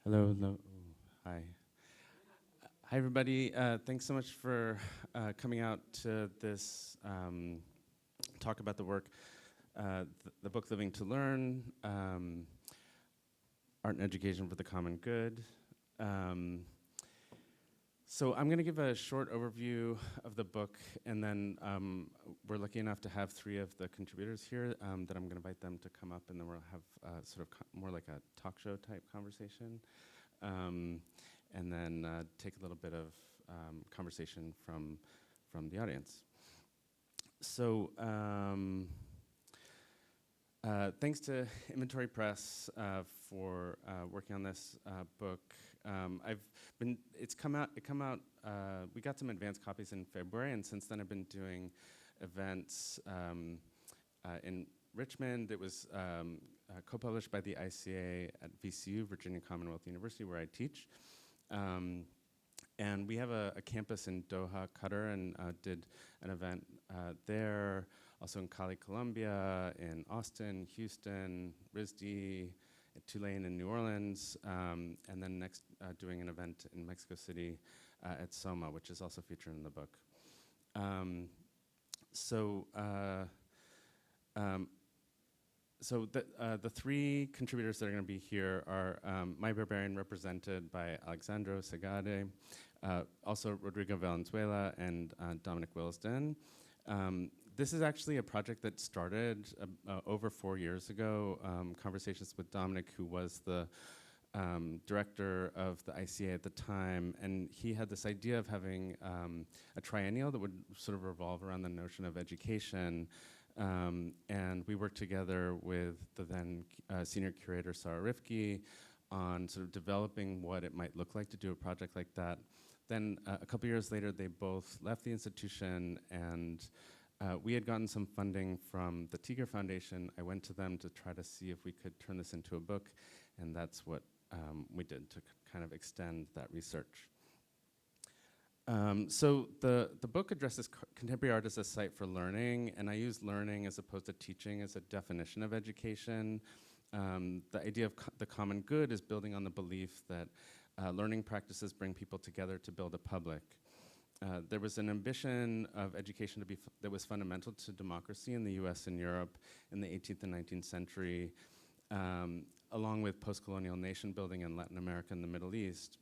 Hello, hello. Oh, hi. Hi, everybody. Thanks so much for coming out to this talk about the work, the book Living to Learn, Art and Education for the Common Good. So I'm going to give a short overview of the book, and then we're lucky enough to have three of the contributors here that I'm going to invite them to come up, and then we'll have sort of more like a talk show type conversation. And then take a little bit of conversation from the audience. So thanks to Inventory Press for working on this book. It's come out. We got some advanced copies in February, and since then I've been doing events in Richmond. It was co-published by the ICA at VCU, Virginia Commonwealth University, where I teach. And we have a campus in Doha, Qatar, and did an event there, also in Cali, Colombia, in Austin, Houston, RISD, Tulane, and New Orleans, and then next doing an event in Mexico City at SOMA, which is also featured in the book. So the three contributors that are going to be here are My Barbarian, represented by Alexandro Segade, also Rodrigo Valenzuela, and Dominic Willsdon. This is actually a project that started over 4 years ago, conversations with Dominic, who was the director of the ICA at the time, and he had this idea of having a triennial that would sort of revolve around the notion of education. And we worked together with the then senior curator, Sarah Rifke, on sort of developing what it might look like to do a project like that. Then a couple years later, they both left the institution, and we had gotten some funding from the Tiger Foundation. I went to them to try to see if we could turn this into a book, and that's what we did to kind of extend that research. So the book addresses contemporary art as a site for learning, and I use learning as opposed to teaching as a definition of education. The idea of the common good is building on the belief that learning practices bring people together to build a public. There was an ambition of education that was fundamental to democracy in the US and Europe in the 18th and 19th century, along with post-colonial nation building in Latin America and the Middle East.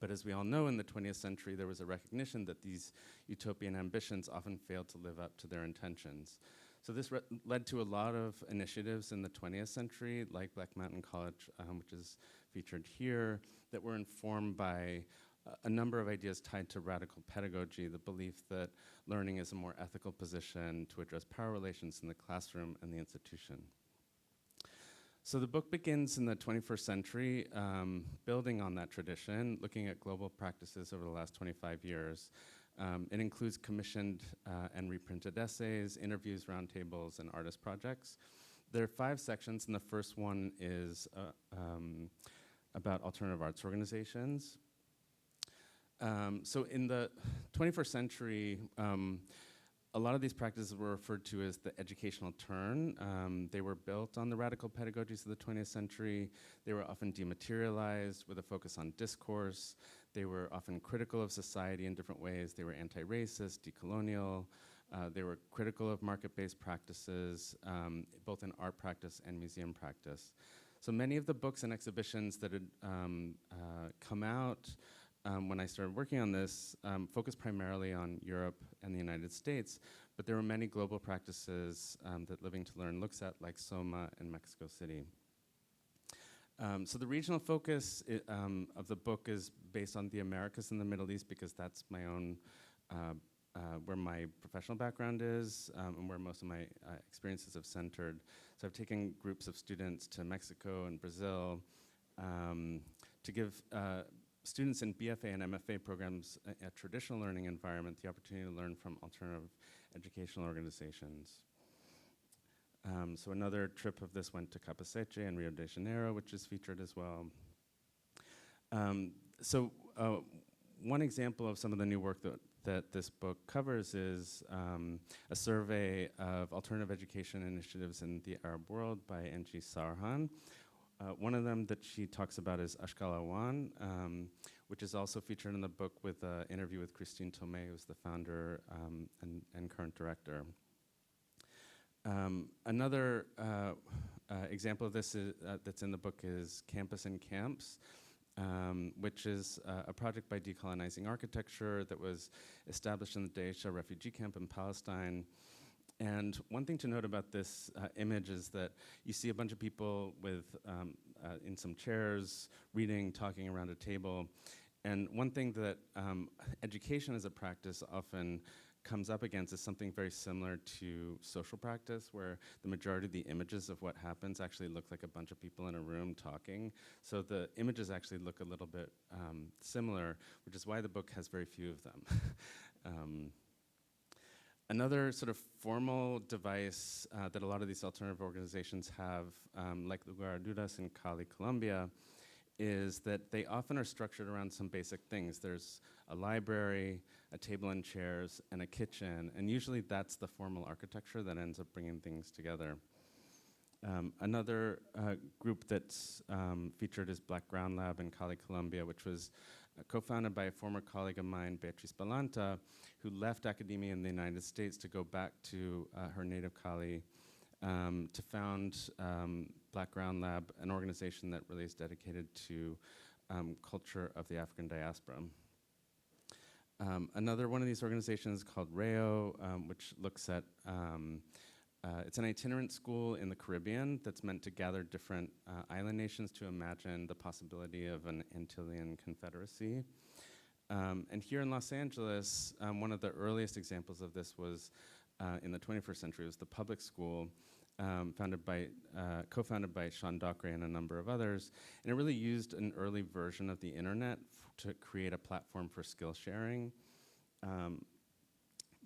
But as we all know, in the 20th century, there was a recognition that these utopian ambitions often failed to live up to their intentions. So this led to a lot of initiatives in the 20th century, like Black Mountain College, which is featured here, that were informed by a number of ideas tied to radical pedagogy, the belief that learning is a more ethical position to address power relations in the classroom and the institution. So the book begins in the 21st century, building on that tradition, looking at global practices over the last 25 years. It includes commissioned and reprinted essays, interviews, roundtables, and artist projects. There are 5 sections, and the first one is about alternative arts organizations. So in the 21st century, a lot of these practices were referred to as the educational turn. They were built on the radical pedagogies of the 20th century. They were often dematerialized with a focus on discourse. They were often critical of society in different ways. They were anti-racist, decolonial. They were critical of market-based practices, both in art practice and museum practice. So many of the books and exhibitions that had come out when I started working on this, focused primarily on Europe and the United States, but there were many global practices that Living to Learn looks at, like SOMA and Mexico City. So the regional focus of the book is based on the Americas and the Middle East, because that's my own, where my professional background is, and where most of my experiences have centered. So I've taken groups of students to Mexico and Brazil to give students in BFA and MFA programs a traditional learning environment, the opportunity to learn from alternative educational organizations. So another trip of this went to Capacete and Rio de Janeiro, which is featured as well. One example of some of the new work that this book covers is a survey of alternative education initiatives in the Arab world by NG Sarhan. One of them that she talks about is Ashkalawan, which is also featured in the book with an interview with Christine Tomei, who's the founder and current director. Another example of this that's in the book is Campus and Camps, which is a project by Decolonizing Architecture that was established in the Daesha refugee camp in Palestine. And one thing to note about this image is that you see a bunch of people with in some chairs, reading, talking around a table. And one thing that education as a practice often comes up against is something very similar to social practice, where the majority of the images of what happens actually look like a bunch of people in a room talking. So the images actually look a little bit similar, which is why the book has very few of them. Another sort of formal device that a lot of these alternative organizations have, like Lugarudas in Cali, Colombia, is that they often are structured around some basic things. There's a library, a table and chairs, and a kitchen, and usually that's the formal architecture that ends up bringing things together. Another group that's featured is Black Ground Lab in Cali, Colombia, which was co-founded by a former colleague of mine, Beatriz Balanta, who left academia in the United States to go back to her native Cali to found Black Ground Lab, an organization that really is dedicated to culture of the African diaspora. Another one of these organizations called RAO, which looks at, it's an itinerant school in the Caribbean that's meant to gather different island nations to imagine the possibility of an Antillean confederacy. And here in Los Angeles, one of the earliest examples of this was in the 21st century. It was the public school co-founded by Sean Dockeray and a number of others. And it really used an early version of the internet to create a platform for skill sharing.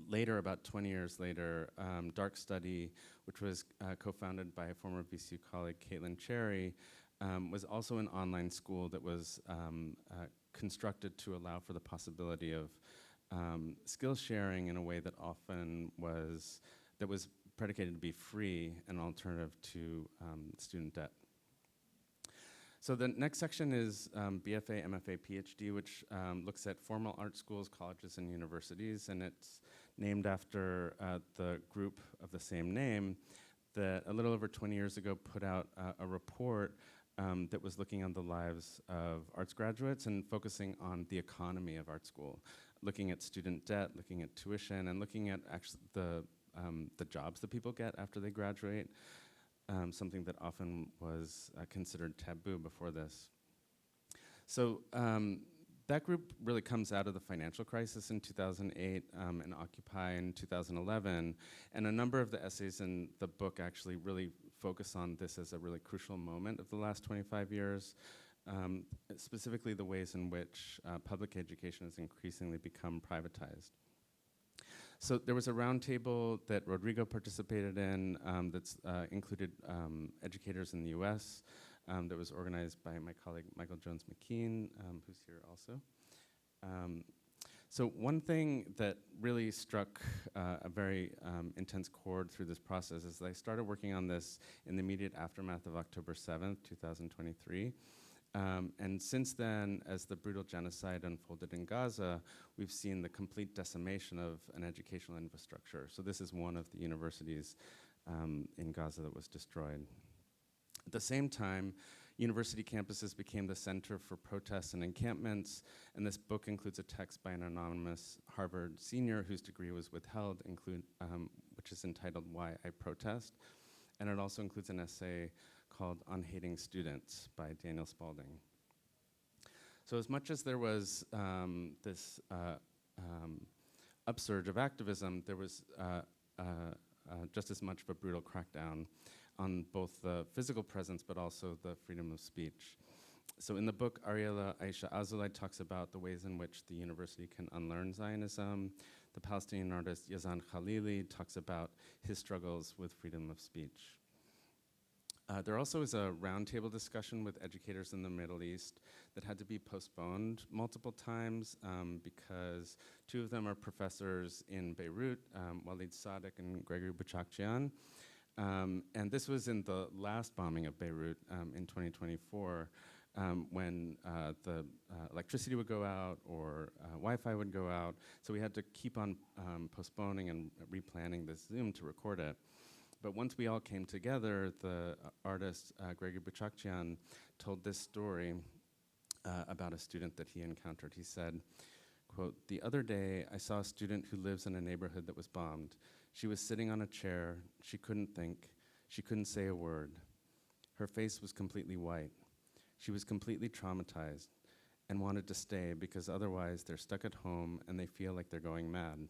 Later, about 20 years later, Dark Study, which was co-founded by a former VCU colleague, Caitlin Cherry, was also an online school that was constructed to allow for the possibility of skill sharing in a way that often was predicated to be free, an alternative to student debt. So the next section is BFA, MFA, PhD, which looks at formal art schools, colleges, and universities, and it's named after the group of the same name that a little over 20 years ago put out a report that was looking on the lives of arts graduates and focusing on the economy of art school, looking at student debt, looking at tuition, and looking at actually the jobs that people get after they graduate, something that often was considered taboo before this. So that group really comes out of the financial crisis in 2008 and Occupy in 2011, and a number of the essays in the book actually really focus on this as a really crucial moment of the last 25 years, specifically the ways in which public education has increasingly become privatized. So there was a roundtable that Rodrigo participated in that's included educators in the US that was organized by my colleague Michael Jones-McKean, who's here also. So one thing that really struck a very intense chord through this process is that I started working on this in the immediate aftermath of October 7th, 2023. And since then, as the brutal genocide unfolded in Gaza, we've seen the complete decimation of an educational infrastructure. So this is one of the universities in Gaza that was destroyed. At the same time, university campuses became the center for protests and encampments, and this book includes a text by an anonymous Harvard senior whose degree was withheld, which is entitled Why I Protest. And it also includes an essay called On Hating Students by Daniel Spalding. So as much as there was this upsurge of activism, there was just as much of a brutal crackdown on both the physical presence but also the freedom of speech. So in the book, Ariela Aisha Azulay talks about the ways in which the university can unlearn Zionism. The Palestinian artist Yazan Khalili talks about his struggles with freedom of speech. There also is a roundtable discussion with educators in the Middle East that had to be postponed multiple times because two of them are professors in Beirut, Walid Sadek and Gregory Bouchakjian. And this was in the last bombing of Beirut in 2024, when the electricity would go out or Wi-Fi would go out. So we had to keep on postponing and replanning this Zoom to record it. But once we all came together, the artist Gregory Buchakjian told this story about a student that he encountered. He said, quote, "The other day, I saw a student who lives in a neighborhood that was bombed. She was sitting on a chair. She couldn't think. She couldn't say a word. Her face was completely white. She was completely traumatized and wanted to stay because otherwise they're stuck at home and they feel like they're going mad.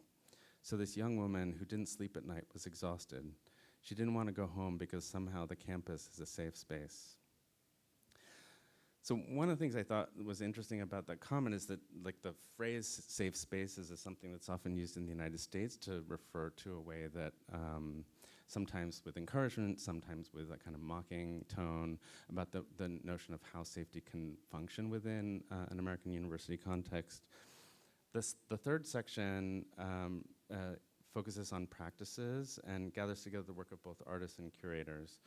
So this young woman who didn't sleep at night was exhausted. She didn't want to go home because somehow the campus is a safe space." So one of the things I thought was interesting about that comment is that, like, the phrase safe spaces is something that's often used in the United States to refer to a way that sometimes with encouragement, sometimes with a kind of mocking tone about the notion of how safety can function within an American university context. The third section focuses on practices and gathers together the work of both artists and curators.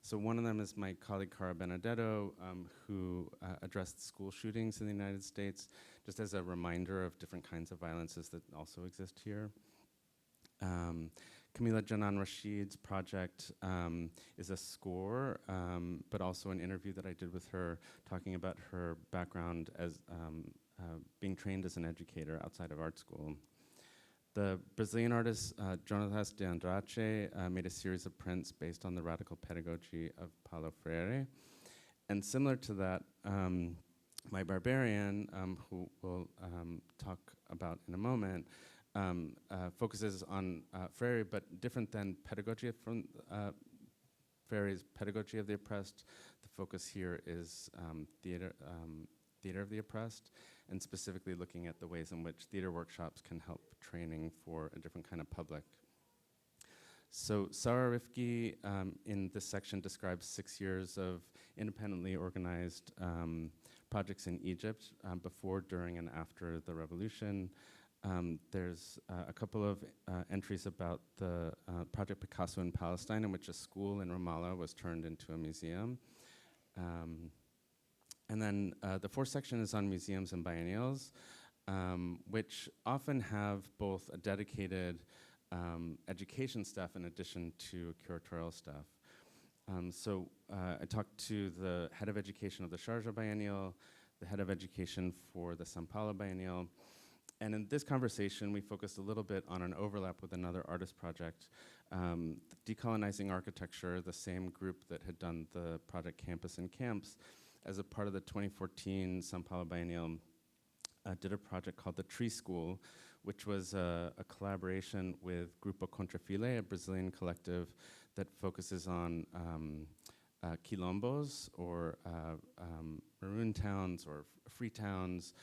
So one of them is my colleague Cara Benedetto, who addressed school shootings in the United States, just as a reminder of different kinds of violences that also exist here. Camila Janan Rashid's project is a score, but also an interview that I did with her talking about her background as being trained as an educator outside of art school. The Brazilian artist Jonatas de Andrade made a series of prints based on the radical pedagogy of Paulo Freire. And similar to that, my Barbarian, who we'll talk about in a moment, focuses on Freire, but different than pedagogy from Freire's Pedagogy of the Oppressed. The focus here is theater of the oppressed, and specifically looking at the ways in which theater workshops can help training for a different kind of public. So Sarah Rifki in this section describes 6 years of independently organized projects in Egypt before, during, and after the revolution. There's a couple of entries about the Project Picasso in Palestine, in which a school in Ramallah was turned into a museum. And then the fourth section is on museums and biennials, which often have both a dedicated education staff in addition to curatorial staff. So I talked to the head of education of the Sharjah Biennial, the head of education for the São Paulo Biennial, and in this conversation we focused a little bit on an overlap with another artist project, Decolonizing Architecture, the same group that had done the project Campus and Camps, as a part of the 2014 São Paulo Biennial, did a project called the Tree School, which was a collaboration with Grupo Contrafile, a Brazilian collective that focuses on quilombos, or maroon towns or free towns,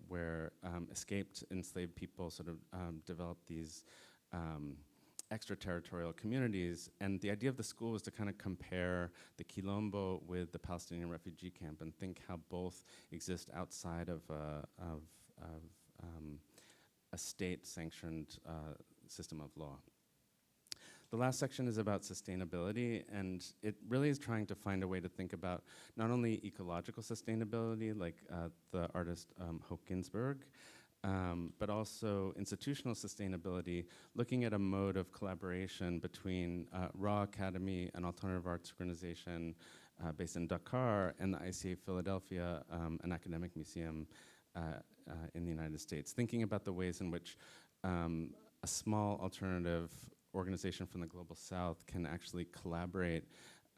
where escaped enslaved people sort of developed these extraterritorial communities. And the idea of the school was to kind of compare the quilombo with the Palestinian refugee camp and think how both exist outside of a state-sanctioned system of law. The last section is about sustainability, and it really is trying to find a way to think about not only ecological sustainability, like the artist Hope Ginsberg, but also institutional sustainability, looking at a mode of collaboration between Raw Academy, an alternative arts organization based in Dakar, and the ICA Philadelphia, an academic museum in the United States, thinking about the ways in which a small alternative organization from the Global South can actually collaborate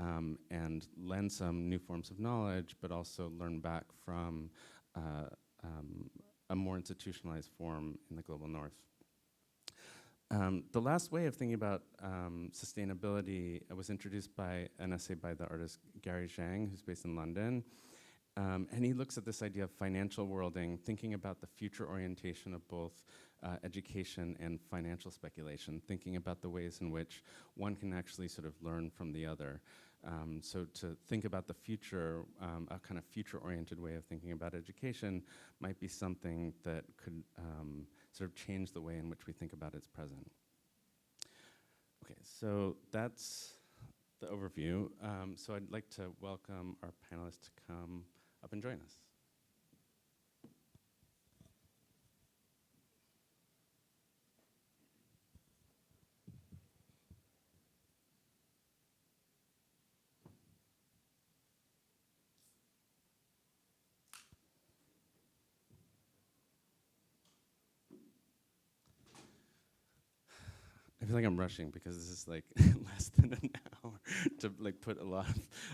and lend some new forms of knowledge, but also learn back from a more institutionalized form in the Global North. The last way of thinking about sustainability was introduced by an essay by the artist Gary Zhang, who's based in London. And he looks at this idea of financial worlding, thinking about the future orientation of both education and financial speculation, thinking about the ways in which one can actually sort of learn from the other. So to think about the future, a kind of future-oriented way of thinking about education might be something that could sort of change the way in which we think about its present. Okay, so that's the overview. So I'd like to welcome our panelists to come up and join us. I feel like I'm rushing because this is like less than an hour to like put a lot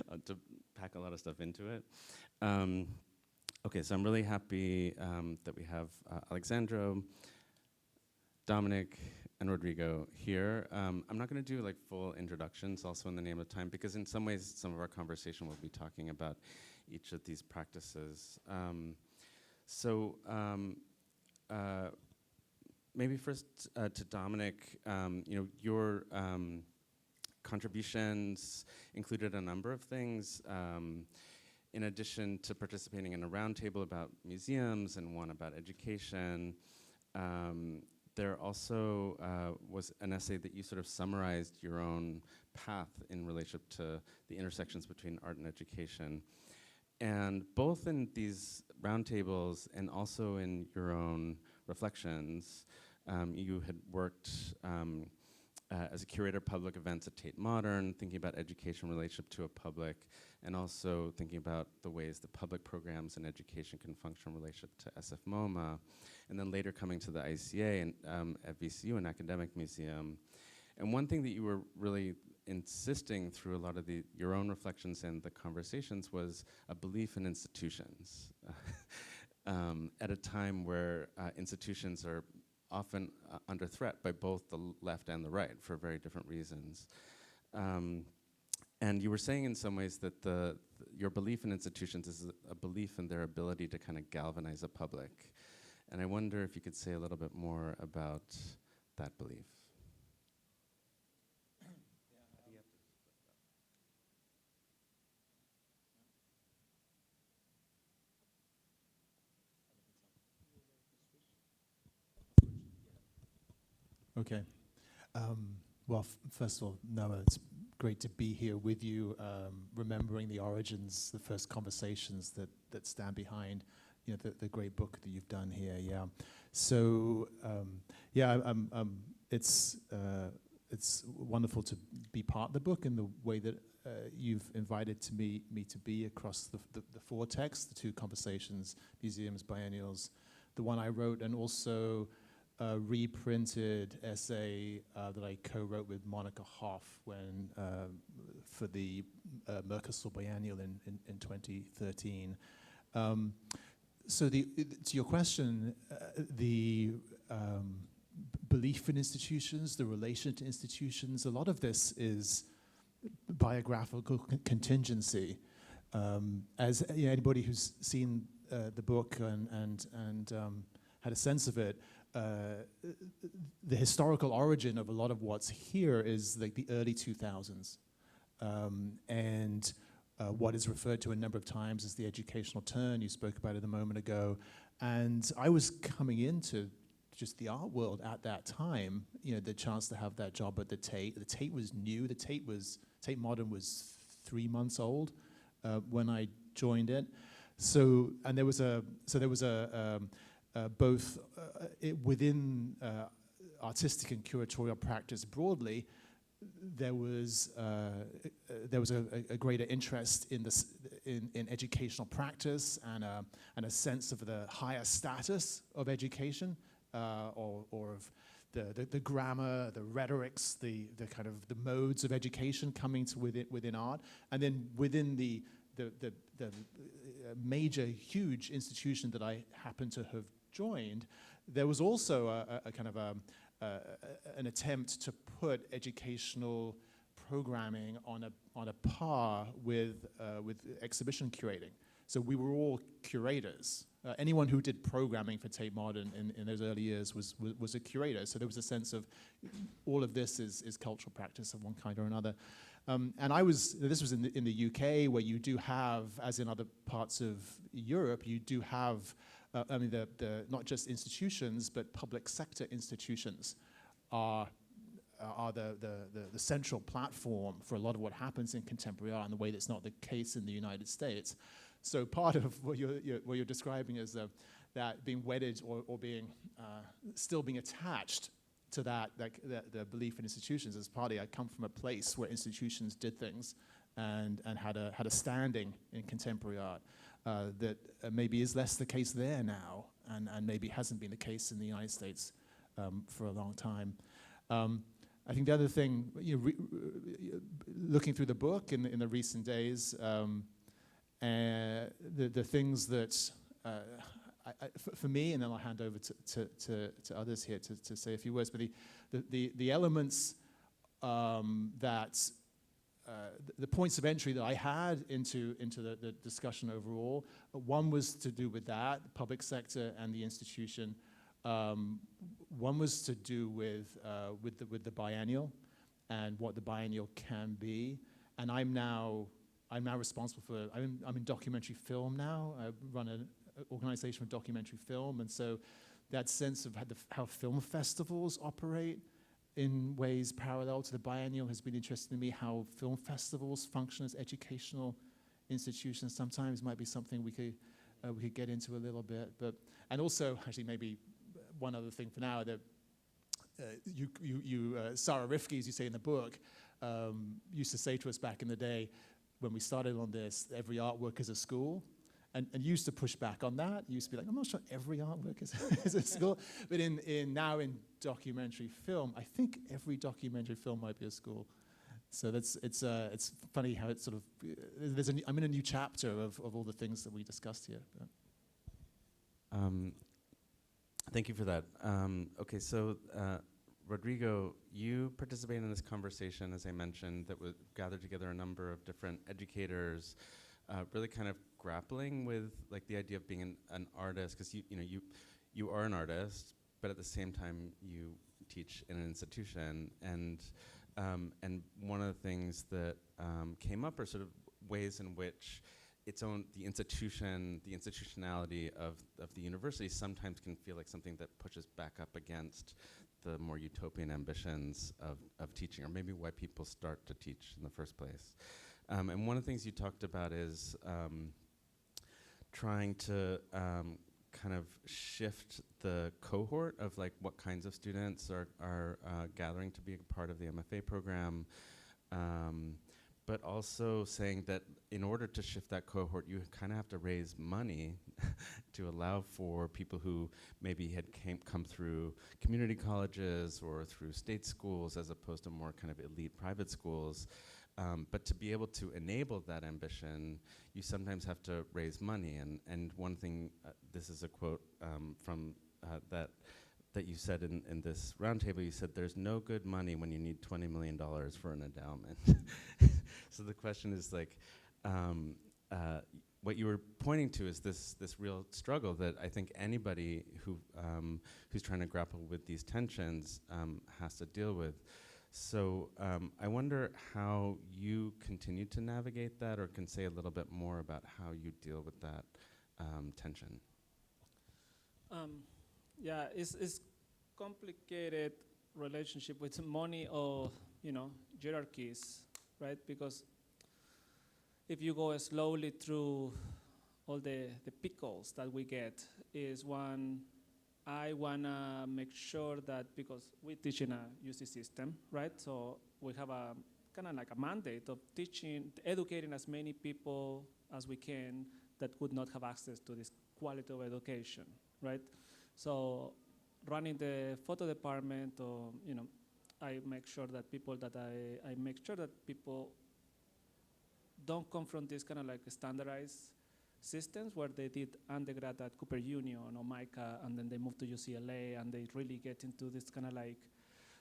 of, to pack a lot of stuff into it. Okay, so I'm really happy that we have Alexandro, Dominic, and Rodrigo here. I'm not going to do like full introductions also in the name of time, because in some ways some of our conversation will be talking about each of these practices. Maybe first to Dominic, your contributions included a number of things. In addition to participating in a roundtable about museums and one about education, there also was an essay that you sort of summarized your own path in relationship to the intersections between art and education. And both in these roundtables and also in your own reflections, you had worked as a curator of public events at Tate Modern, thinking about education in relationship to a public, and also thinking about the ways that public programs and education can function in relationship to SF MoMA, and then later coming to the ICA and at VCU, an academic museum. And one thing that you were really insisting through a lot of your own reflections and the conversations was a belief in institutions at a time where institutions are often under threat by both the left and the right for very different reasons. And you were saying in some ways that your belief in institutions is a belief in their ability to kind of galvanize a public. And I wonder if you could say a little bit more about that belief. Okay. Well, first of all, Noah, it's great to be here with you, remembering the origins, the first conversations that stand behind, the great book that you've done here. Yeah. So, it's wonderful to be part of the book in the way that you've invited me to be across the four texts, the two conversations, museums, biennials, the one I wrote, and also a reprinted essay that I co-wrote with Monica Hoff for the Mercosur Biennial in 2013. So to your question, the belief in institutions, the relation to institutions, a lot of this is biographical contingency. As anybody who's seen the book and had a sense of it, the historical origin of a lot of what's here is like the early 2000s, and what is referred to a number of times as the educational turn. You spoke about it a moment ago, and I was coming into just the art world at that time. The chance to have that job at the Tate. The Tate was new. The Tate Modern was 3 months old when I joined it. There was both within artistic and curatorial practice broadly, there was a greater interest in educational practice and a sense of the higher status of education, or of the grammar, the rhetorics, the kind of the modes of education coming to within art, and then within the major, huge institution that I happen to have joined, there was also a kind of an attempt to put educational programming on a par with exhibition curating. So we were all curators. Anyone who did programming for Tate Modern in those early years was a curator. So there was a sense of all of this is cultural practice of one kind or another. And this was in the UK, where you do have, as in other parts of Europe, you do have, the not just institutions, but public sector institutions are are the central platform for a lot of what happens in contemporary art in the way that's not the case in the United States. So part of what you're describing is that being wedded or being still being attached to the belief in institutions. As partly I come from a place where institutions did things and had a standing in contemporary art that maybe is less the case there now, and maybe hasn't been the case in the United States for a long time. I think the other thing, looking through the book in the recent days, the things that for me, and then I'll hand over to others here to say a few words, but the elements that the points of entry that I had into the discussion overall, one was to do with that, the public sector and the institution. One was to do with the biennial and what the biennial can be, and I'm now responsible for. I'm in documentary film now. I run an organization for documentary film, and so that sense of how film festivals operate in ways parallel to the biennial has been interesting to me. How film festivals function as educational institutions sometimes might be something we could get into a little bit. But and also actually maybe one other thing for now that Sarah Rifke, as you say in the book, used to say to us back in the day when we started on this, every artwork is a school. And used to push back on that. Used to be like, I'm not sure every artwork is a school. But now in documentary film, I think every documentary film might be a school. So it's funny how it's sort of, I'm in a new chapter of all the things that we discussed here. Thank you for that. Okay, so Rodrigo, you participated in this conversation, as I mentioned, that would gather together a number of different educators, really kind of grappling with like the idea of being an artist, because you are an artist, but at the same time you teach in an institution, and one of the things that came up are sort of ways in which the institutionality of the university sometimes can feel like something that pushes back up against the more utopian ambitions of teaching, or maybe why people start to teach in the first place. And one of the things you talked about is trying to kind of shift the cohort of like what kinds of students are gathering to be a part of the MFA program, but also saying that in order to shift that cohort, you kind of have to raise money to allow for people who maybe had come through community colleges or through state schools as opposed to more kind of elite private schools. But to be able to enable that ambition, you sometimes have to raise money. And one thing, this is a quote from that you said in this roundtable. You said, "There's no good money when you need $20 million for an endowment." So the question is like, what you were pointing to is this real struggle that I think anybody who's trying to grapple with these tensions has to deal with. So I wonder how you continue to navigate that, or can say a little bit more about how you deal with that tension. Yeah, it's complicated relationship with money or hierarchies, right? Because if you go slowly through all the pickles that we get, is one. I want to make sure that, because we teach in a UC system, right? So we have a kind of like a mandate of educating as many people as we can that would not have access to this quality of education, right? So running the photo department, or I make sure that people don't come from this kind of like standardized systems where they did undergrad at Cooper Union or MICA, and then they moved to UCLA, and they really get into this kind of like,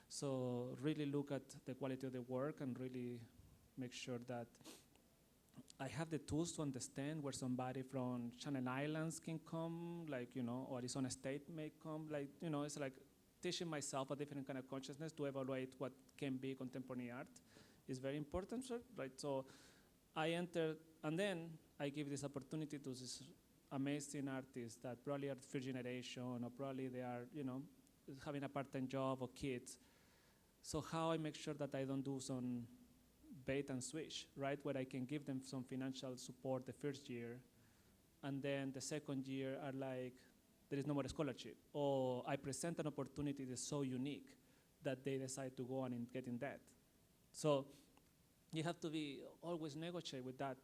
so really look at the quality of the work and really make sure that I have the tools to understand where somebody from Channel Islands can come, like, or Arizona State may come, like, it's like teaching myself a different kind of consciousness to evaluate what can be contemporary art is very important, right? So I entered, and then I give this opportunity to this amazing artists that probably are third generation, or probably they are, having a part-time job or kids. So how I make sure that I don't do some bait and switch, right? Where I can give them some financial support the first year, and then the second year are like, there is no more scholarship. Or I present an opportunity that's so unique that they decide to go on and get in debt. So you have to be always negotiate with that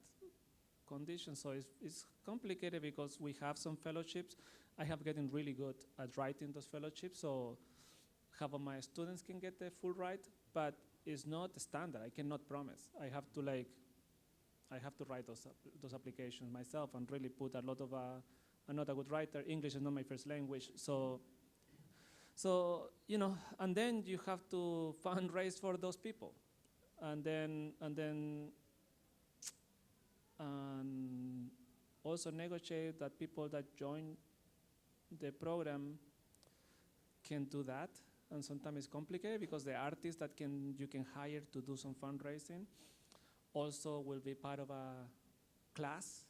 condition. So it's complicated because we have some fellowships. I have gotten really good at writing those fellowships, so half of my students can get the full ride, but it's not standard. I cannot promise. I have to write those applications myself and really put a lot of, I'm not a good writer. English is not my first language, so and then you have to fundraise for those people, and also negotiate that people that join the program can do that. And sometimes it's complicated because the artists that you can hire to do some fundraising also will be part of a class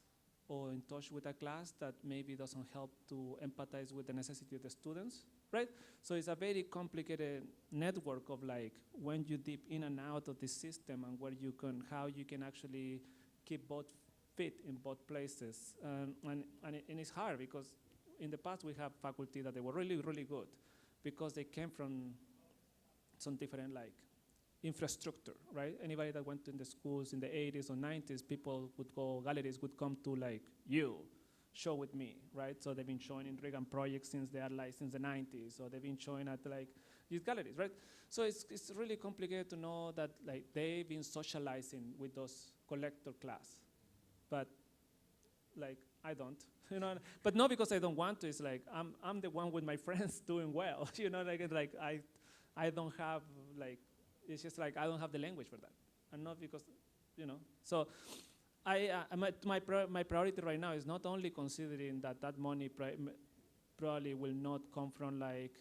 or in touch with a class that maybe doesn't help to empathize with the necessity of the students, right? So it's a very complicated network of like when you dip in and out of the system and how you can actually keep both feet in both places. And it's hard because in the past we have faculty that they were really, really good because they came from some different like infrastructure, right? Anybody that went in the schools in the 80s or 90s, galleries would come to like, show with me, right? So they've been showing in Reagan projects since the 90s, or they've been showing at like these galleries, right? So it's really complicated to know that like they've been socializing with those collector class, but like I don't, but not because I don't want to, it's like I'm the one with my friends doing well, like I don't have like, it's just like I don't have the language for that, and not because, so my priority right now is not only considering that money probably will not come from like,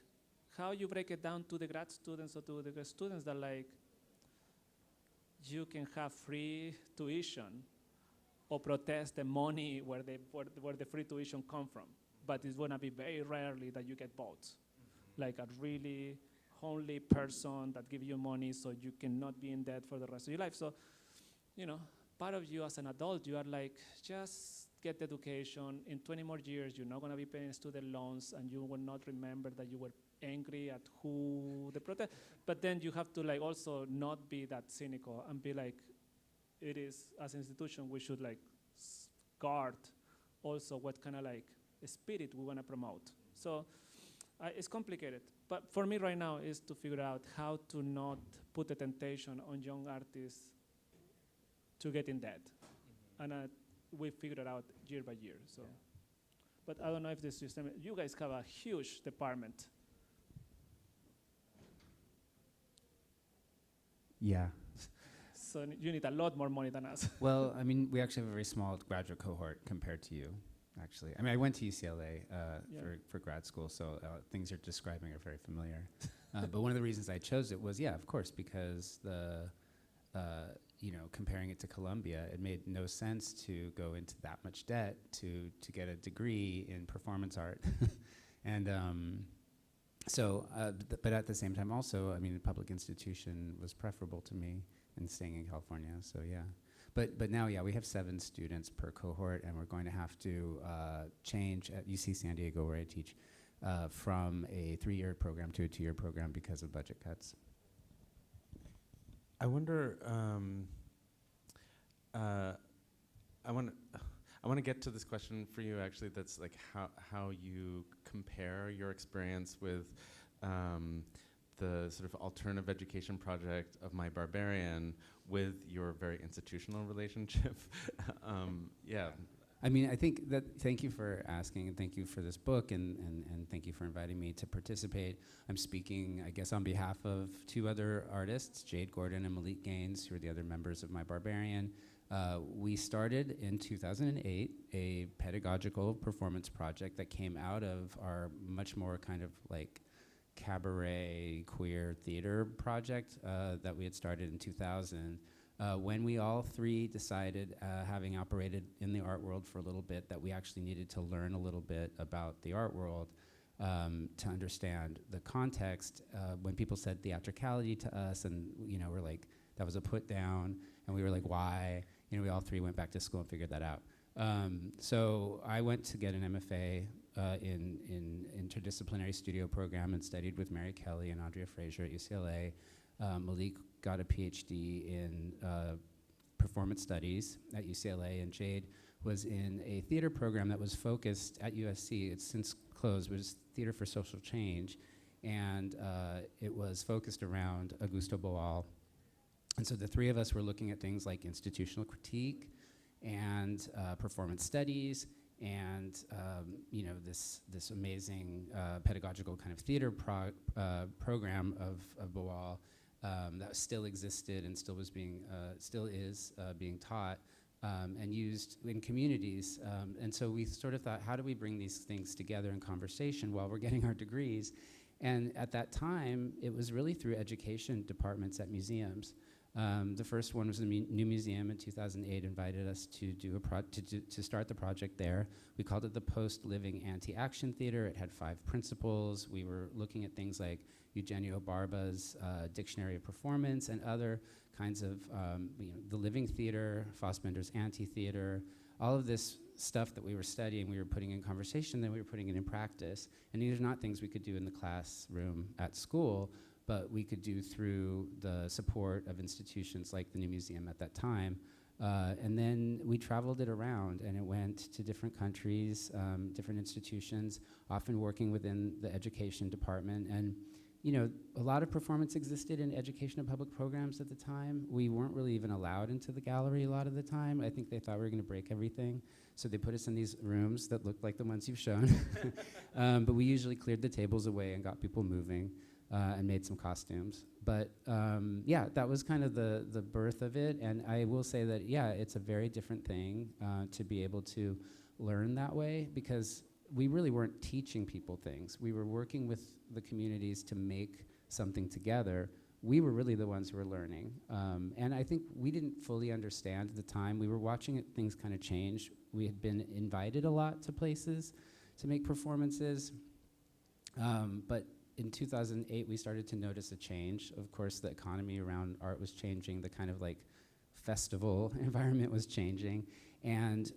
how you break it down to the grad students or to the grad students that like, you can have free tuition or protest the money where the free tuition come from. But it's gonna be very rarely that you get both. Like a really only person that give you money so you cannot be in debt for the rest of your life. So, part of you as an adult, you are like, just get education. In 20 more years, you're not gonna be paying student loans and you will not remember that you were angry at who the protest. But then you have to like also not be that cynical and be like, it is, as an institution, we should like guard also what kind of like spirit we want to promote. So it's complicated. But for me right now is to figure out how to not put the temptation on young artists to get in debt. And we figured it out year by year. So, but I don't know if the system, you guys have a huge department. Yeah. So you need a lot more money than us. Well, I mean, we actually have a very small graduate cohort compared to you, actually. I mean, I went to UCLA for grad school, so things you're describing are very familiar. But one of the reasons I chose it was, of course, because comparing it to Columbia, it made no sense to go into that much debt to get a degree in performance art. And but at the same time also, I mean, a public institution was preferable to me and staying in California, so yeah. But now, we have 7 students per cohort, and we're going to have to change at UC San Diego, where I teach, from a 3-year program to a 2-year program because of budget cuts. I wonder, I want to get to this question for you, actually, that's like how you compare your experience with the sort of alternative education project of My Barbarian with your very institutional relationship. I mean, I think that, thank you for asking, and thank you for this book, and thank you for inviting me to participate. I'm speaking, I guess, on behalf of 2 other artists, Jade Gordon and Malik Gaines, who are the other members of My Barbarian. We started in 2008 a pedagogical performance project that came out of our much more kind of like cabaret queer theater project that we had started in 2000. When we all 3 decided, having operated in the art world for a little bit, that we actually needed to learn a little bit about the art world, to understand the context. When people said theatricality to us, and we're like, that was a put down, and we were like, why? We all three went back to school and figured that out. So I went to get an MFA in interdisciplinary studio program and studied with Mary Kelly and Andrea Fraser at UCLA. Malik got a PhD in performance studies at UCLA, and Jade was in a theater program that was focused at USC. It's since closed, but it's Theater for Social Change, and it was focused around Augusto Boal. And so the three of us were looking at things like institutional critique and performance studies, and this amazing pedagogical kind of theater program of Boal that still existed and still is being taught and used in communities. And so we sort of thought, how do we bring these things together in conversation while we're getting our degrees? And at that time, it was really through education departments at museums. The first one was the New Museum in 2008, invited us to do to start the project there. We called it the Post-Living Anti-Action Theater. It had 5 principles. We were looking at things like Eugenio Barba's Dictionary of Performance and other kinds of, the living theater, Fassbender's anti-theater, all of this stuff that we were studying, we were putting in conversation, then we were putting it in practice. And these are not things we could do in the classroom at school, but we could do through the support of institutions like the New Museum at that time. And then we traveled it around, and it went to different countries, different institutions, often working within the education department. And a lot of performance existed in education and public programs at the time. We weren't really even allowed into the gallery a lot of the time. I think they thought we were gonna break everything. So they put us in these rooms that looked like the ones you've shown. But we usually cleared the tables away and got people moving. And made some costumes. But that was kind of the birth of it. And I will say that, it's a very different thing to be able to learn that way, because we really weren't teaching people things. We were working with the communities to make something together. We were really the ones who were learning. And I think we didn't fully understand at the time. We were watching things kind of change. We had been invited a lot to places to make performances. But in 2008, we started to notice a change. Of course, the economy around art was changing. The kind of like festival environment was changing. And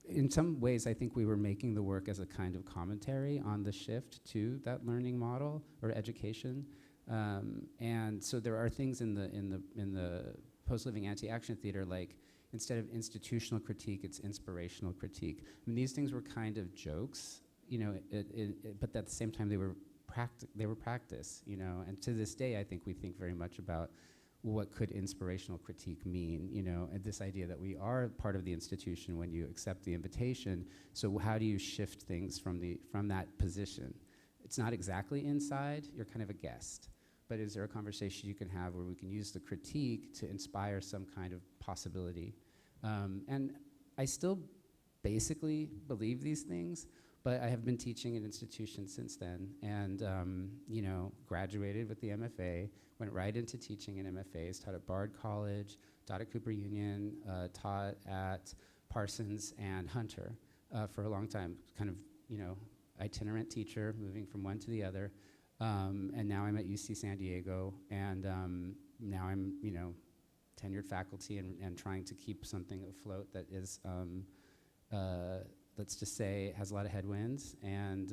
in some ways, I think we were making the work as a kind of commentary on the shift to that learning model or education. And so there are things in the post-living anti-action theater, like instead of institutional critique, it's inspirational critique. I mean, these things were kind of jokes. But at the same time, they were practice, and to this day, I think we think very much about what could inspirational critique mean, and this idea that we are part of the institution when you accept the invitation. So how do you shift things from that position? It's not exactly inside, you're kind of a guest, but is there a conversation you can have where we can use the critique to inspire some kind of possibility? And I still basically believe these things, but I have been teaching at institutions since then, and graduated with the MFA, went right into teaching in MFAs, taught at Bard College, taught at Cooper Union, taught at Parsons and Hunter for a long time, kind of, itinerant teacher, moving from one to the other. And now I'm at UC San Diego, and now I'm, tenured faculty and trying to keep something afloat that is, let's just say, it has a lot of headwinds and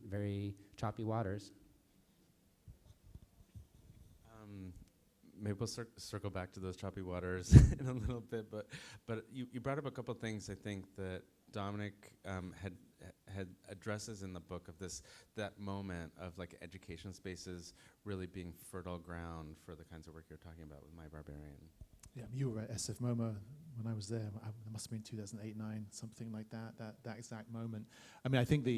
very choppy waters. Maybe we'll circle back to those choppy waters in a little bit, but you brought up a couple things I think that Dominic had addresses in the book of that moment of like education spaces really being fertile ground for the kinds of work you're talking about with My Barbarian. Yeah, you were at SF MoMA when I was there. It must have been 2008, 9, something like that exact moment. I mean, I think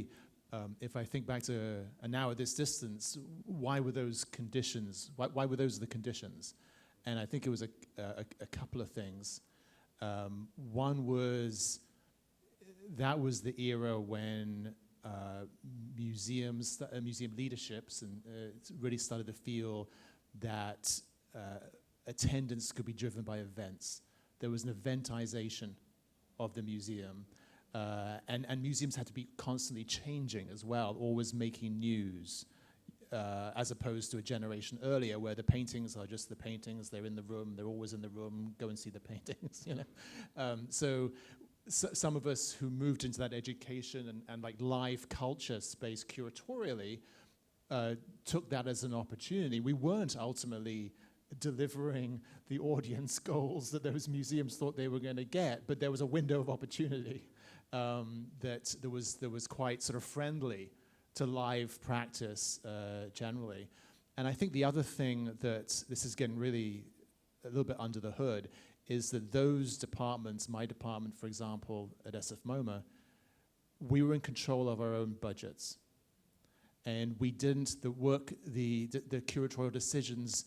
if I think back to now at this distance, why were those conditions? Why were those the conditions? And I think it was a couple of things. One was that was the era when museum leaderships and really started to feel that attendance could be driven by events. There was an eventization of the museum. And museums had to be constantly changing as well, always making news, as opposed to a generation earlier where the paintings are just the paintings, they're in the room, they're always in the room, go and see the paintings, you know. So some of us who moved into that education and like live culture space curatorially took that as an opportunity. We weren't ultimately delivering the audience goals that those museums thought they were going to get, but there was a window of opportunity that there was quite sort of friendly to live practice generally. And I think the other thing that this is getting really a little bit under the hood is that those departments, my department, for example, at SF MoMA, we were in control of our own budgets. And we didn't, the curatorial decisions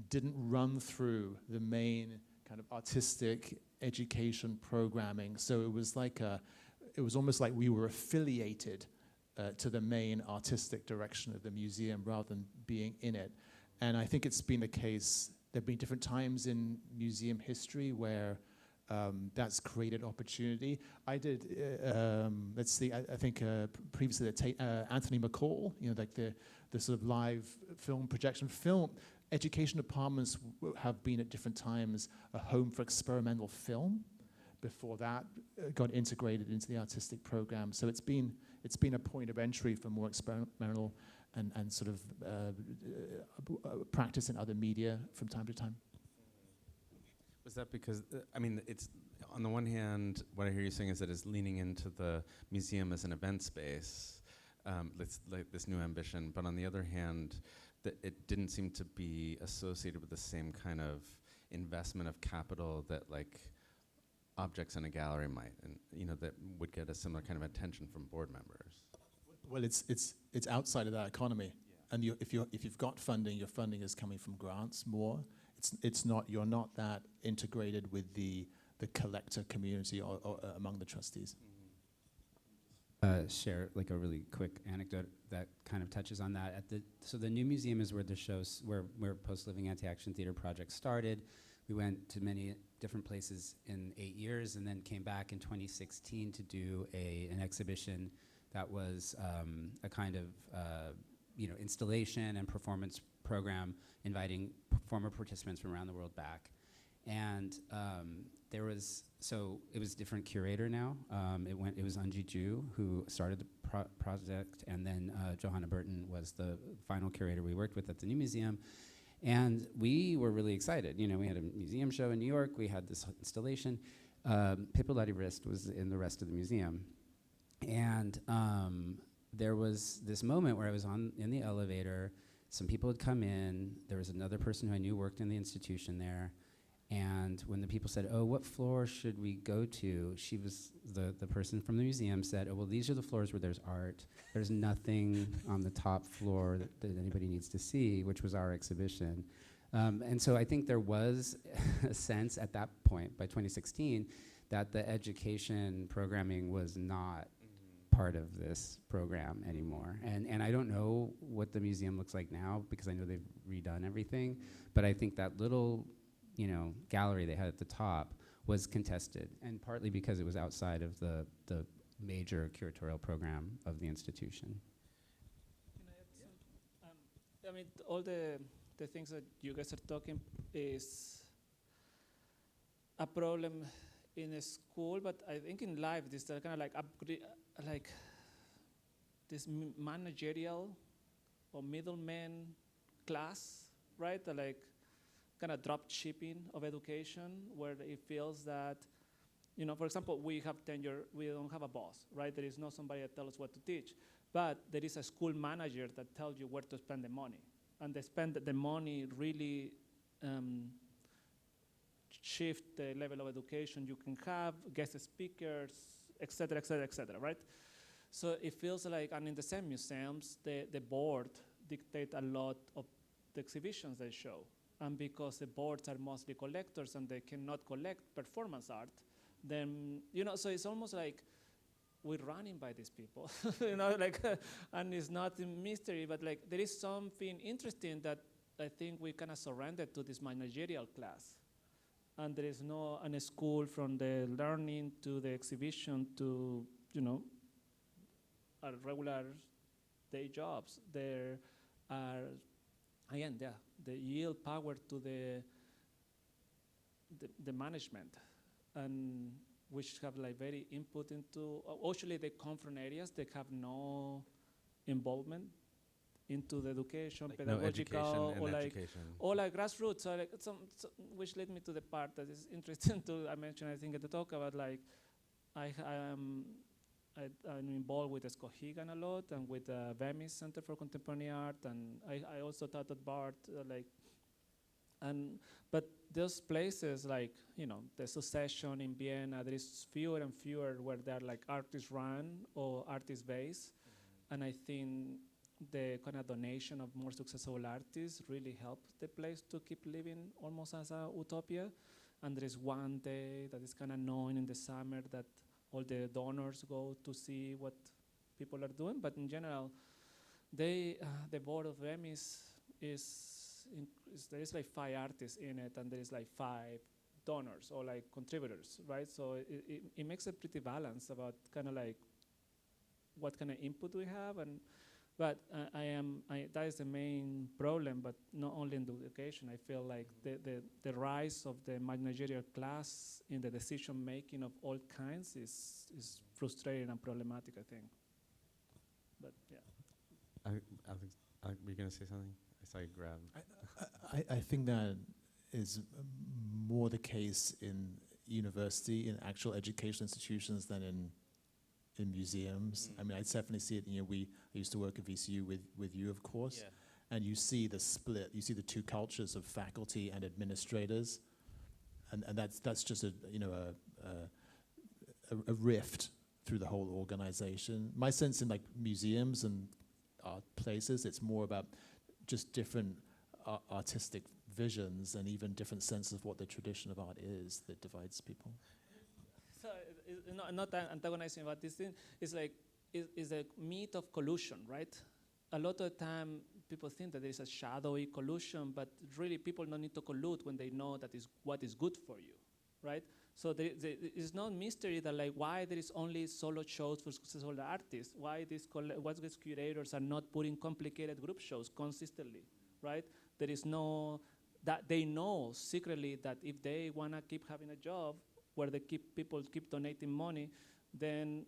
didn't run through the main kind of artistic education programming. So it was like it was almost like we were affiliated to the main artistic direction of the museum rather than being in it. And I think it's been the case, there have been different times in museum history where that's created opportunity. I did, let's see, I think previously Anthony McCall, you know, like the sort of live film projection. Education departments have been at different times a home for experimental film before that got integrated into the artistic program. So it's been a point of entry for more experimental and sort of practice in other media from time to time. Was that because, I mean, it's, on the one hand, what I hear you saying is that it's leaning into the museum as an event space, like this new ambition, but on the other hand, that it didn't seem to be associated with the same kind of investment of capital that like objects in a gallery might, and you know, that would get a similar kind of attention from board members. Well, it's outside of that economy, and if you've got funding, your funding is coming from grants more. It's not, you're not that integrated with the collector community or among the trustees. Share like a really quick anecdote that kind of touches on that. So the new museum is where the shows, where Post Living Anti-Action Theater project started. We went to many different places in 8 years, and then came back in 2016 to do an exhibition that was a kind of installation and performance program, inviting former participants from around the world back. And it was a different curator now. It was Unji Ju who started the project, and then Johanna Burton was the final curator we worked with at the new museum. And we were really excited. You know, we had a museum show in New York, we had this installation. Pippo Larivrist was in the rest of the museum. And there was this moment where I was in the elevator, some people had come in, there was another person who I knew worked in the institution there. And when the people said, oh, what floor should we go to? She was, the person from the museum said, oh, well, these are the floors where there's art. There's nothing on the top floor that anybody needs to see, which was our exhibition. And so I think there was a sense at that point, by 2016, that the education programming was not part of this program anymore. And I don't know what the museum looks like now, because I know they've redone everything, but I think that little gallery they had at the top was contested, and partly because it was outside of the major curatorial program of the institution. Can I add some? I mean, all the things that you guys are talking is a problem in a school, but I think in life, this kind of like this managerial or middleman class, right? Like kind of drop shipping of education, where it feels that, for example, we have tenure, we don't have a boss, right? There is not somebody that tells us what to teach, but there is a school manager that tells you where to spend the money. And they spend the money really shift the level of education you can have, guest speakers, et cetera, et cetera, et cetera, right? So it feels like, and in the same museums, the board dictate a lot of the exhibitions they show. And because the boards are mostly collectors and they cannot collect performance art, then, so it's almost like we're running by these people, and it's not a mystery, but like there is something interesting that I think we kind of surrendered to this managerial class. and there is no a school from the learning to the exhibition to, regular day jobs. There are, again, the yield power to the management, and which have like very input into, usually they come from areas that have no involvement into the education, Like pedagogical, no education or like grassroots. So like which led me to the part that is interesting to I mentioned, I think, at the talk about like I'm involved with Escohigan a lot and with the VEMIS Center for Contemporary Art, and I also taught at BART, but those places like, the Succession in Vienna, there is fewer and fewer where they're like artist run or artist based, and I think the kind of donation of more successful artists really helped the place to keep living almost as a utopia. And there is one day that is kind of known in the summer that all the donors go to see what people are doing. But in general, the board of VEMIS there is like 5 artists in it, and there is like 5 donors or like contributors, right? So it makes it pretty balanced about kind of like what kind of input we have, but that is the main problem, but not only in the education. I feel like the rise of the managerial class in the decision making of all kinds is frustrating and problematic, I think. But yeah. Alex, were you going to say something? I saw you grab. I think that is more the case in university, in actual educational institutions than in museums. I mean, I definitely see it. I used to work at VCU with you, of course, and you see the split. You see the 2 cultures of faculty and administrators, and that's just a rift through the whole organization. My sense in like museums and art places, it's more about just different artistic visions and even different sense of what the tradition of art is that divides people. So not antagonizing about this thing. It's like is a myth of collusion, right? A lot of the time people think that there is a shadowy collusion, but really people don't need to collude when they know that is what is good for you, right? So it's not mystery that like why there is only solo shows for successful artists, why these curators are not putting complicated group shows consistently, right? There is no, that they know secretly that if they wanna keep having a job where people keep donating money, then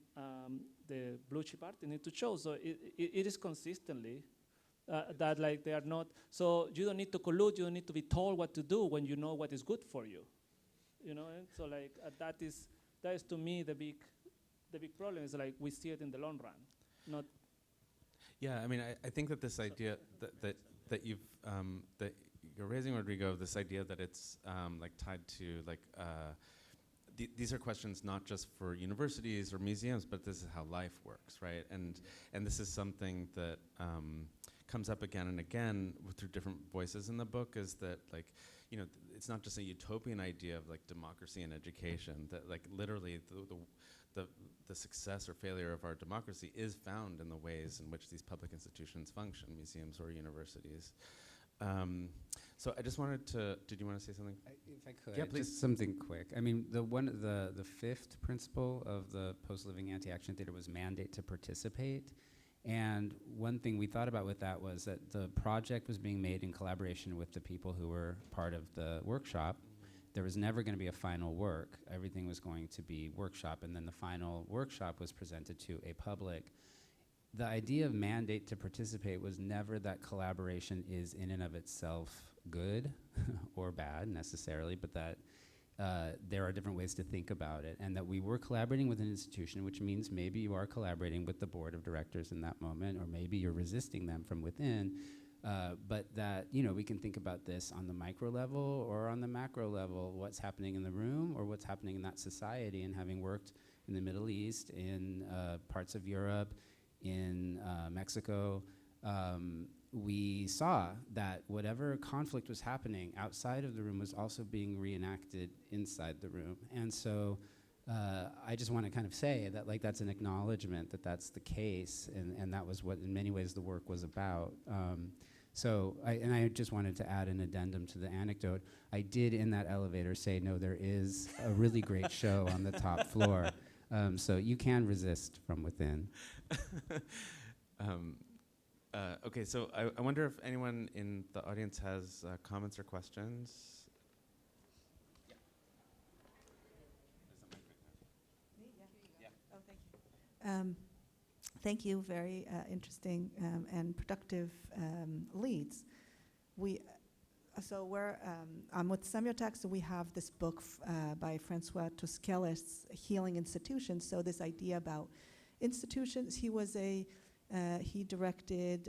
the blue chip artists need to show. So it is consistently that like they are not, so you don't need to collude, you don't need to be told what to do when you know what is good for you. And so like that is to me the big problem is like we see it in the long run, not. Yeah, I mean, I think that this idea that you're raising, Rodrigo, this idea that it's like tied to like these are questions not just for universities or museums, but this is how life works, right? And this is something that comes up again and again through different voices in the book. Is that like, it's not just a utopian idea of like democracy and education, that like literally the success or failure of our democracy is found in the ways in which these public institutions function, museums or universities. So I just wanted to, did you want to say something? If I could, yeah, please. just something quick. I mean, the 5th principle of the post-living anti-action theater was mandate to participate. And one thing we thought about with that was that the project was being made in collaboration with the people who were part of the workshop. There was never going to be a final work. Everything was going to be workshop, and then the final workshop was presented to a public. The idea of mandate to participate was never that collaboration is in and of itself good or bad necessarily, but that there are different ways to think about it, and that we were collaborating with an institution, which means maybe you are collaborating with the board of directors in that moment, or maybe you're resisting them from within, but that, we can think about this on the micro level or on the macro level, what's happening in the room or what's happening in that society. And having worked in the Middle East, in parts of Europe, in Mexico, we saw that whatever conflict was happening outside of the room was also being reenacted inside the room. And so I just want to kind of say that like that's an acknowledgement that that's the case, and that was what in many ways the work was about. So, I just wanted to add an addendum to the anecdote. I did in that elevator say, no, there is a really great show on the top floor. So you can resist from within. Okay, so I wonder if anyone in the audience has comments or questions. Thank you. Very interesting and productive leads. I'm with Semiotext, and we have this book by Francois Toskelis, Healing Institutions. So this idea about institutions, he directed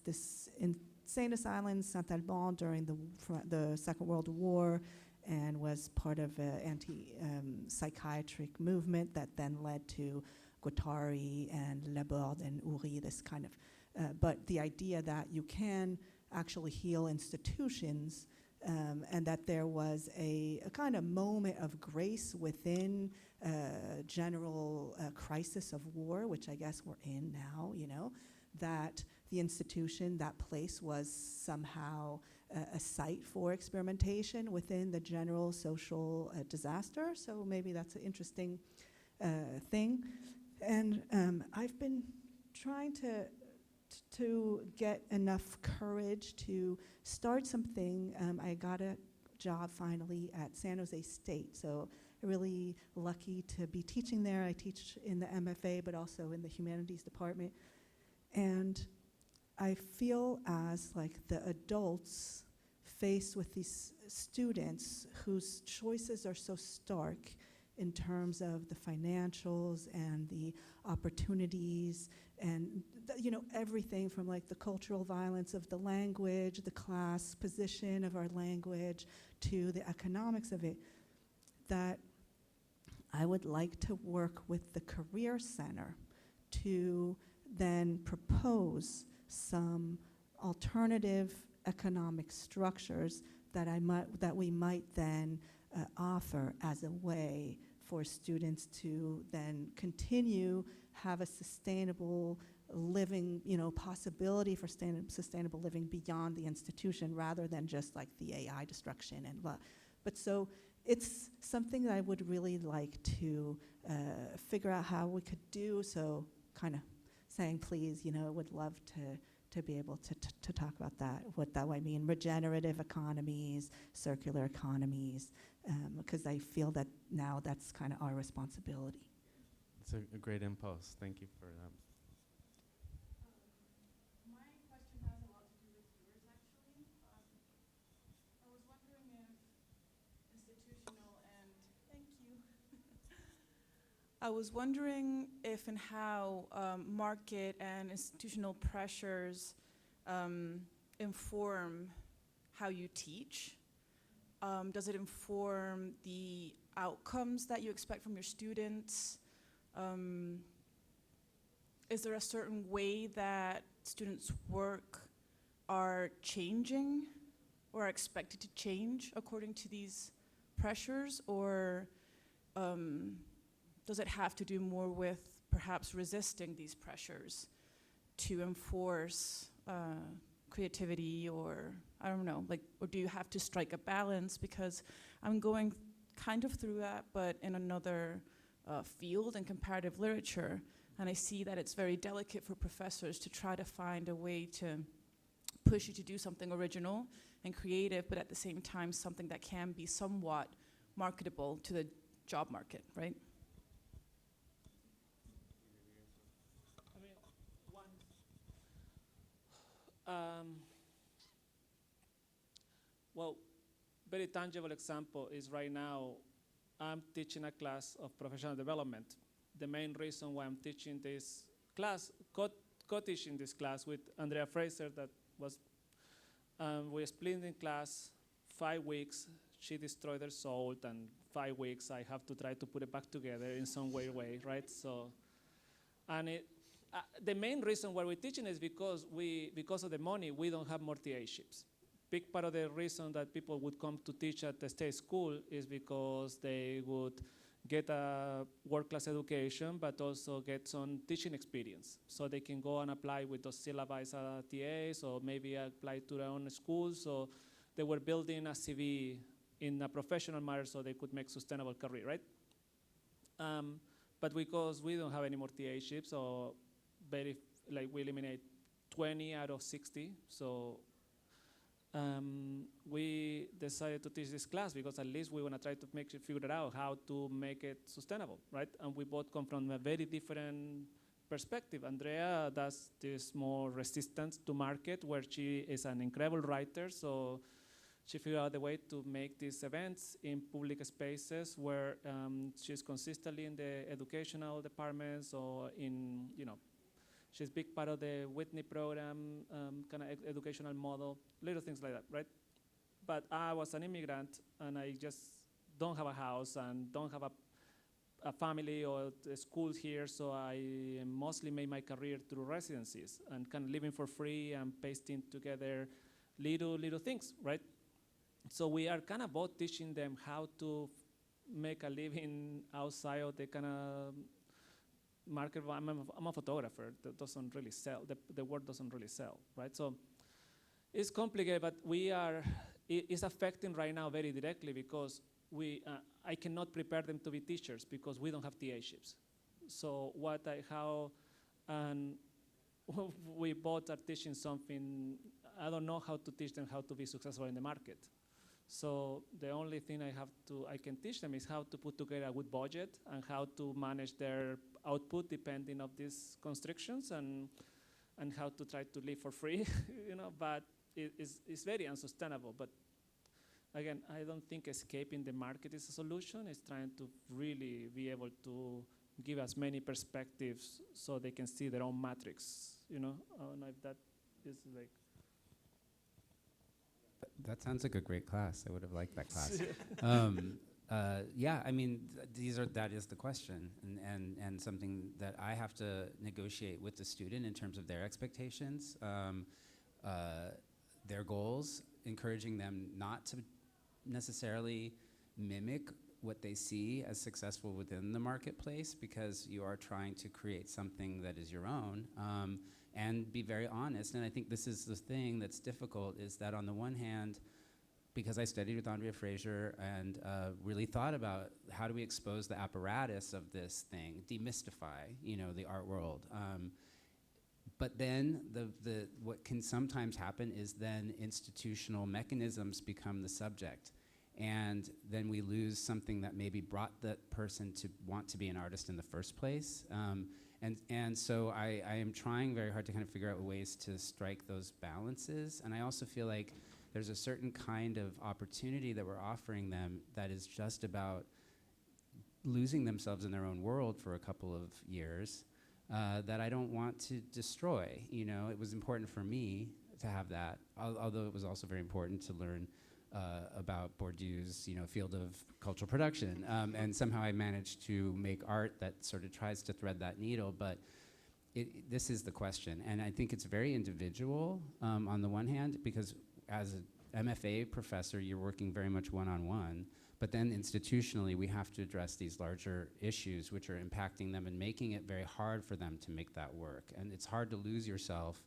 this insane asylum in Saint-Alban during the Second World War, and was part of an anti-psychiatric movement that then led to Guattari and Laborde and Uri, this kind of, but the idea that you can actually heal institutions, and that there was a kind of moment of grace within general crisis of war, which I guess we're in now, that the institution, that place was somehow a site for experimentation within the general social disaster. So maybe that's an interesting thing. And I've been trying to get enough courage to start something. I got a job finally at San Jose State, so really lucky to be teaching there. I teach in the MFA, but also in the humanities department. And I feel as like the adults faced with these students whose choices are so stark in terms of the financials and the opportunities and everything from like the cultural violence of the language, the class position of our language, to the economics of it, that I would like to work with the Career Center to then propose some alternative economic structures that we might then offer as a way for students to then continue, have a sustainable living, possibility for sustainable living beyond the institution, rather than just like the AI destruction and blah. But so it's something that I would really like to figure out how we could do. So kind of saying, please, would love to be able to talk about that, what that might mean, regenerative economies, circular economies, because I feel that now that's kind of our responsibility. It's a great impulse. Thank you for that. My question has a lot to do with yours, actually. I was wondering if institutional and, thank you. I was wondering if and how market and institutional pressures inform how you teach. Does it inform the outcomes that you expect from your students? Is there a certain way that students' work are changing or are expected to change according to these pressures? Or does it have to do more with perhaps resisting these pressures to enforce creativity, or I don't know, or do you have to strike a balance? Because I'm going kind of through that, but in another field in comparative literature, and I see that it's very delicate for professors to try to find a way to push you to do something original and creative, but at the same time something that can be somewhat marketable to the job market, right? Well, very tangible example is right now I'm teaching a class of professional development. The main reason why I'm teaching this class, co-teaching this class with Andrea Fraser, that was, we split in class 5 weeks. She destroyed her soul, and 5 weeks I have to try to put it back together in some weird way, right? So, and the main reason why we're teaching is because of the money, we don't have more TA-ships. Big part of the reason that people would come to teach at the state school is because they would get a world-class education, but also get some teaching experience. So they can go and apply with those syllabi as TAs, or maybe apply to their own schools. So they were building a CV in a professional manner so they could make sustainable career, right? But because we don't have any more TA-ships, so we eliminate 20 out of 60. So we decided to teach this class because at least we want to try to figure out how to make it sustainable, right? And we both come from a very different perspective. Andrea does this more resistance to market, where she is an incredible writer, so she figured out a way to make these events in public spaces where she's consistently in the educational departments, or in, she's a big part of the Whitney program, kind of educational model, little things like that, right? But I was an immigrant, and I just don't have a house and don't have a family or a school here, so I mostly made my career through residencies and kind of living for free and pasting together little things, right? So we are kind of both teaching them how to make a living outside of the kind of market. I'm a photographer that doesn't really sell. The work doesn't really sell, right? So it's complicated, but it's affecting right now very directly because I cannot prepare them to be teachers because we don't have TA-ships. So we both are teaching something. I don't know how to teach them how to be successful in the market. So the only thing I can teach them is how to put together a good budget and how to manage their output depending on these constrictions, and how to try to live for free, but it's very unsustainable. But again, I don't think escaping the market is a solution. It's trying to really be able to give as many perspectives so they can see their own matrix, I don't know if that is like. That sounds like a great class. I would have liked that class. Yeah, I mean, that is the question, and something that I have to negotiate with the student in terms of their expectations, their goals, encouraging them not to necessarily mimic what they see as successful within the marketplace, because you are trying to create something that is your own. And be very honest. And I think this is the thing that's difficult, is that on the one hand, because I studied with Andrea Fraser and really thought about how do we expose the apparatus of this thing, demystify, the art world. But then what can sometimes happen is then institutional mechanisms become the subject. And then we lose something that maybe brought that person to want to be an artist in the first place. And so I am trying very hard to kind of figure out ways to strike those balances. And I also feel like there's a certain kind of opportunity that we're offering them that is just about losing themselves in their own world for a couple of years that I don't want to destroy. It was important for me to have that, although it was also very important to learn about Bourdieu's, field of cultural production, and somehow I managed to make art that sort of tries to thread that needle. But this is the question, and I think it's very individual on the one hand, because as an MFA professor, you're working very much one-on-one. But then institutionally, we have to address these larger issues, which are impacting them and making it very hard for them to make that work. And it's hard to lose yourself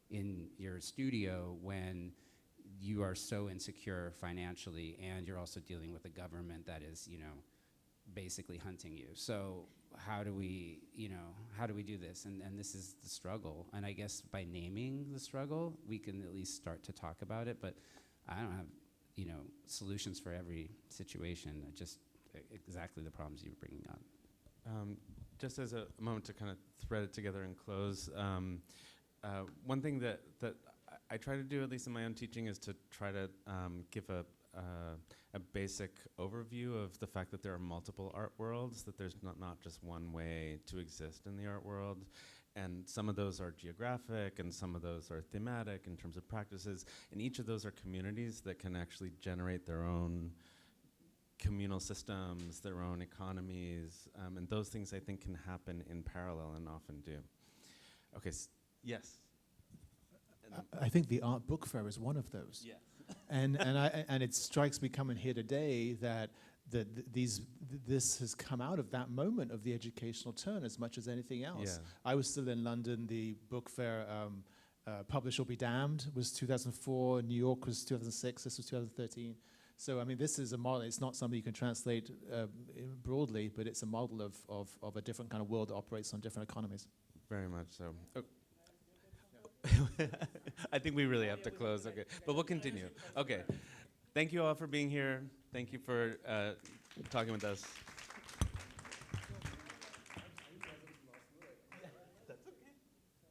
in your studio when you are so insecure financially, and you're also dealing with a government that is, basically hunting you. So how do we do this? And this is the struggle. And I guess by naming the struggle, we can at least start to talk about it. But I don't have, solutions for every situation. Just exactly the problems you're bringing up. Just as a moment to kind of thread it together and close, one thing that I try to do, at least in my own teaching, is to try to give a basic overview of the fact that there are multiple art worlds, that there's not just one way to exist in the art world. And some of those are geographic, and some of those are thematic in terms of practices. And each of those are communities that can actually generate their own communal systems, their own economies. And those things, I think, can happen in parallel and often do. Okay, yes? I think the art book fair is one of those. Yeah. And it strikes me coming here today that this has come out of that moment of the educational turn as much as anything else. Yeah. I was still in London. The book fair, Publish or Be Damned, was 2004. New York was 2006. This was 2013. So, I mean, this is a model. It's not something you can translate broadly, but it's a model of a different kind of world that operates on different economies. Very much so. Oh. I think we really have to close. Okay, but we'll continue. Okay. Thank you all for being here. Thank you for talking with us.